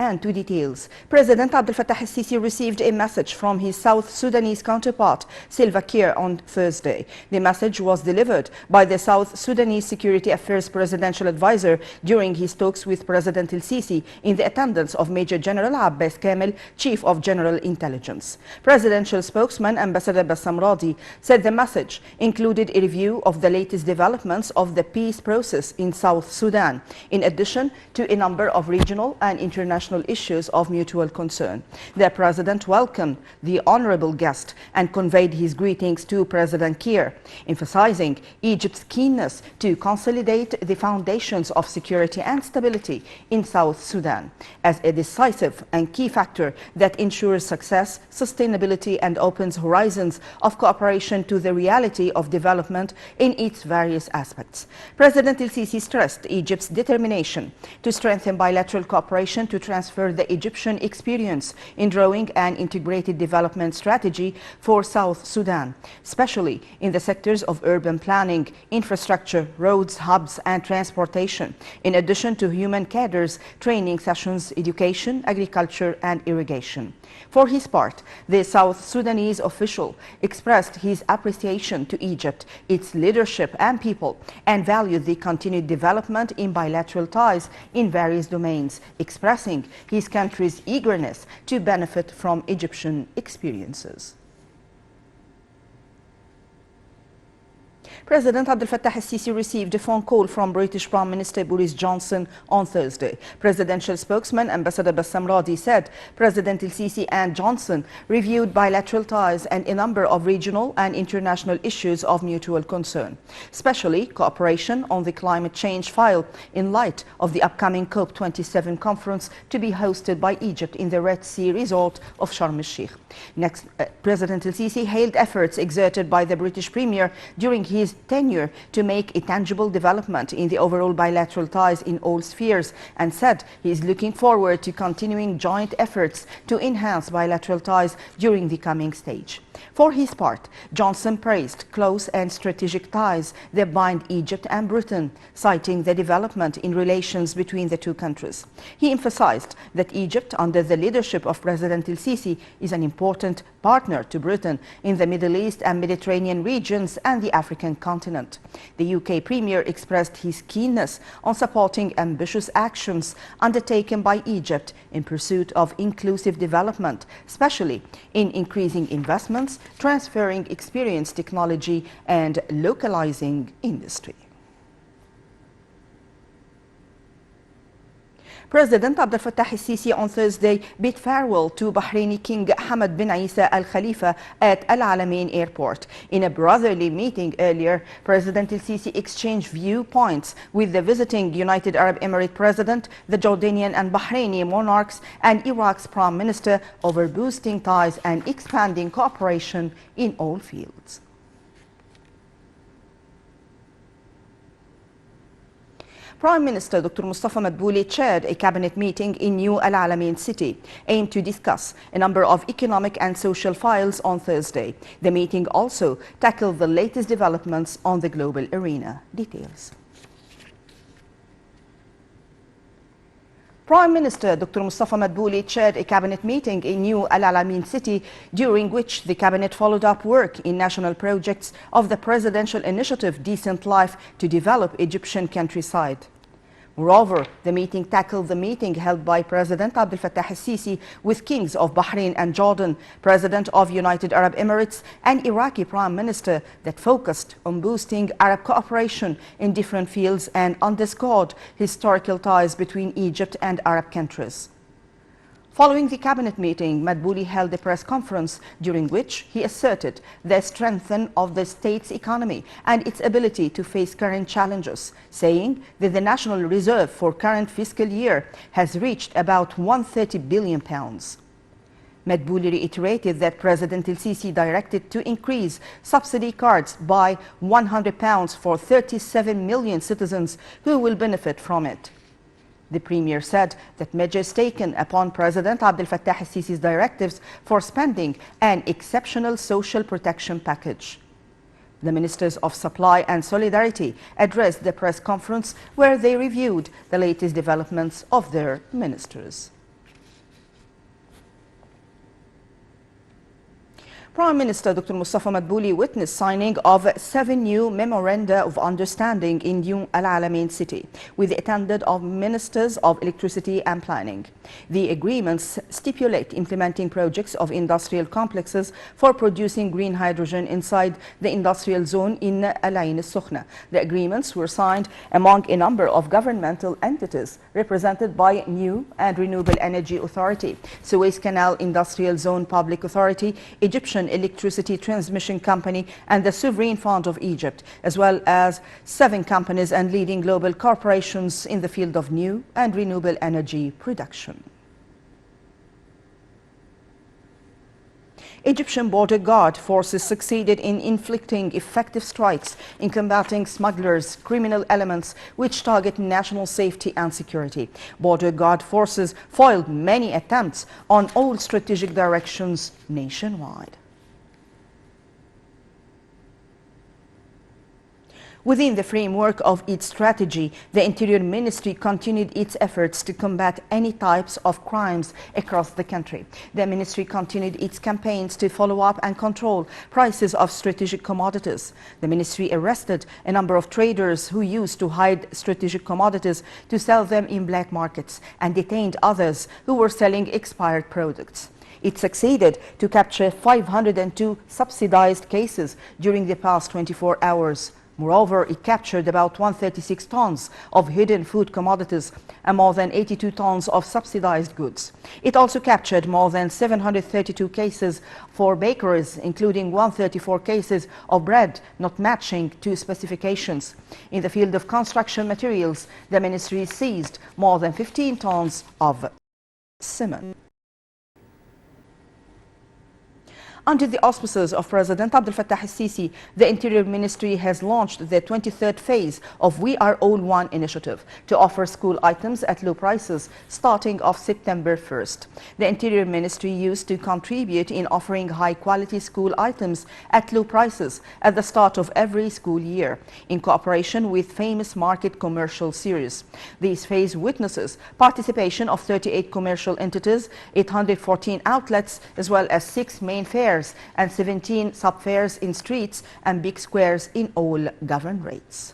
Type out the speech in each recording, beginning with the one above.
And to details, President Abdel Fattah el-Sisi received a message from his South Sudanese counterpart, Salva Kiir, on Thursday. The message was delivered by the South Sudanese Security Affairs Presidential Advisor during his talks with President el-Sisi in the attendance of Major General Abbas Kamel, Chief of General Intelligence. Presidential spokesman Ambassador Bassam Radi said the message included a review of the latest developments of the peace process in South Sudan, in addition to a number of regional and international issues of mutual concern. The President welcomed the honorable guest and conveyed his greetings to President Kiir, emphasizing Egypt's keenness to consolidate the foundations of security and stability in South Sudan as a decisive and key factor that ensures success, sustainability, and opens horizons of cooperation to the reality of development in its various aspects. President el-Sisi stressed Egypt's determination to strengthen bilateral cooperation to transfer the Egyptian experience in drawing an integrated development strategy for South Sudan, especially in the sectors of urban planning, infrastructure, roads, hubs, and transportation, in addition to human cadres, training sessions, education, agriculture, and irrigation. For his part, the South Sudanese official expressed his appreciation to Egypt, its leadership and people, and valued the continued development in bilateral ties in various domains, expressing his country's eagerness to benefit from Egyptian experiences. President Abdel Fattah el-Sisi received a phone call from British Prime Minister Boris Johnson on Thursday. Presidential spokesman Ambassador Bassam Radi said President el-Sisi and Johnson reviewed bilateral ties and a number of regional and international issues of mutual concern, especially cooperation on the climate change file in light of the upcoming COP27 conference to be hosted by Egypt in the Red Sea resort of Sharm el-Sheikh. Next, President el-Sisi hailed efforts exerted by the British Premier during his tenure to make a tangible development in the overall bilateral ties in all spheres, and said he is looking forward to continuing joint efforts to enhance bilateral ties during the coming stage. For his part, Johnson praised close and strategic ties that bind Egypt and Britain, citing the development in relations between the two countries. He emphasized that Egypt, under the leadership of President el-Sisi, is an important partner to Britain in the Middle East and Mediterranean regions and the African continent. The UK Premier expressed his keenness on supporting ambitious actions undertaken by Egypt in pursuit of inclusive development, especially in increasing investments, transferring experience, technology, and localizing industry. President Abdel Fattah el-Sisi on Thursday bid farewell to Bahraini King Hamad bin Isa Al Khalifa at Al Alamein Airport. In a brotherly meeting earlier, President el-Sisi exchanged viewpoints with the visiting United Arab Emirates President, the Jordanian and Bahraini monarchs, and Iraq's Prime Minister over boosting ties and expanding cooperation in all fields. Prime Minister Dr. Mustafa Madbouli chaired a cabinet meeting in New Al Alamein city aimed to discuss a number of economic and social files on Thursday. The meeting also tackled the latest developments on the global arena. Details. Prime Minister Dr. Mustafa Madbouli chaired a cabinet meeting in New Al Alamein city, during which the cabinet followed up work in national projects of the presidential initiative Decent Life to develop Egyptian countryside. Moreover, the meeting tackled the meeting held by President Abdel Fattah el-Sisi with kings of Bahrain and Jordan, President of United Arab Emirates, and Iraqi Prime Minister that focused on boosting Arab cooperation in different fields and underscored historical ties between Egypt and Arab countries. Following the cabinet meeting, Madbouli held a press conference during which he asserted the strength of the state's economy and its ability to face current challenges, saying that the national reserve for current fiscal year has reached about £130 billion. Madbouli reiterated that President el-Sisi directed to increase subsidy cards by £100 for 37 million citizens who will benefit from it. The Premier said that measures taken upon President Abdel Fattah el-Sisi's directives for spending an exceptional social protection package. The Ministers of Supply and Solidarity addressed the press conference where they reviewed the latest developments of their ministers. Prime Minister Dr. Mustafa Madbouli witnessed signing of 7 new memoranda of understanding in New Al Alamein city with the attendance of ministers of electricity and planning. The agreements stipulate implementing projects of industrial complexes for producing green hydrogen inside the industrial zone in Al Ain al-Sukhna. The agreements were signed among a number of governmental entities represented by New and Renewable Energy Authority, Suez Canal Industrial Zone Public Authority, Egyptian Electricity Transmission Company and the Sovereign Fund of Egypt, as well as 7 companies and leading global corporations in the field of new and renewable energy production. Egyptian border guard forces succeeded in inflicting effective strikes in combating smugglers, criminal elements which target national safety and security. Border guard forces foiled many attempts on all strategic directions nationwide. Within the framework of its strategy, the Interior Ministry continued its efforts to combat any types of crimes across the country. The ministry continued its campaigns to follow up and control prices of strategic commodities. The ministry arrested a number of traders who used to hide strategic commodities to sell them in black markets and detained others who were selling expired products. It succeeded to capture 502 subsidized cases during the past 24 hours. Moreover, it captured about 136 tons of hidden food commodities and more than 82 tons of subsidized goods. It also captured more than 732 cases for bakeries, including 134 cases of bread not matching to specifications. In the field of construction materials, the ministry seized more than 15 tons of cement. Under the auspices of President Abdel Fattah al-Sisi, the Interior Ministry has launched the 23rd phase of We Are All One initiative to offer school items at low prices starting off September 1st. The Interior Ministry used to contribute in offering high-quality school items at low prices at the start of every school year, in cooperation with famous market commercial series. This phase witnesses participation of 38 commercial entities, 814 outlets, as well as 6 main fairs and 17 sub-fairs in streets and big squares in all governorates.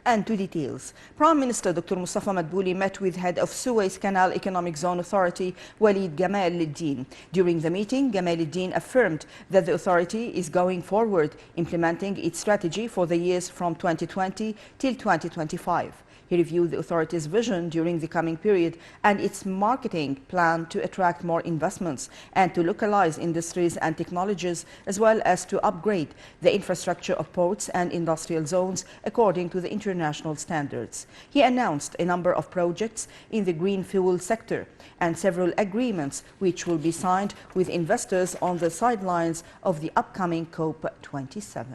And to details. Prime Minister Dr. Mustafa Madbouli met with head of Suez Canal Economic Zone Authority, Walid Gamal al-Din. During the meeting, Gamal al-Din affirmed that the authority is going forward, implementing its strategy for the years from 2020 till 2025. He reviewed the authority's vision during the coming period and its marketing plan to attract more investments and to localize industries and technologies, as well as to upgrade the infrastructure of ports and industrial zones according to the international standards. He announced a number of projects in the green fuel sector and several agreements which will be signed with investors on the sidelines of the upcoming COP27.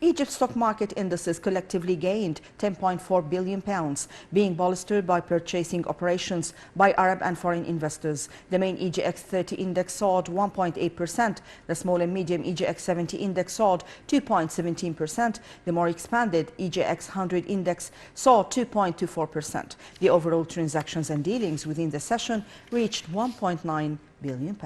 Egypt's stock market indices collectively gained £10.4 billion, being bolstered by purchasing operations by Arab and foreign investors. The main EGX 30 index soared 1.8%. The small and medium EGX 70 index soared 2.17%. The more expanded EGX 100 index soared 2.24%. The overall transactions and dealings within the session reached £1.9 billion.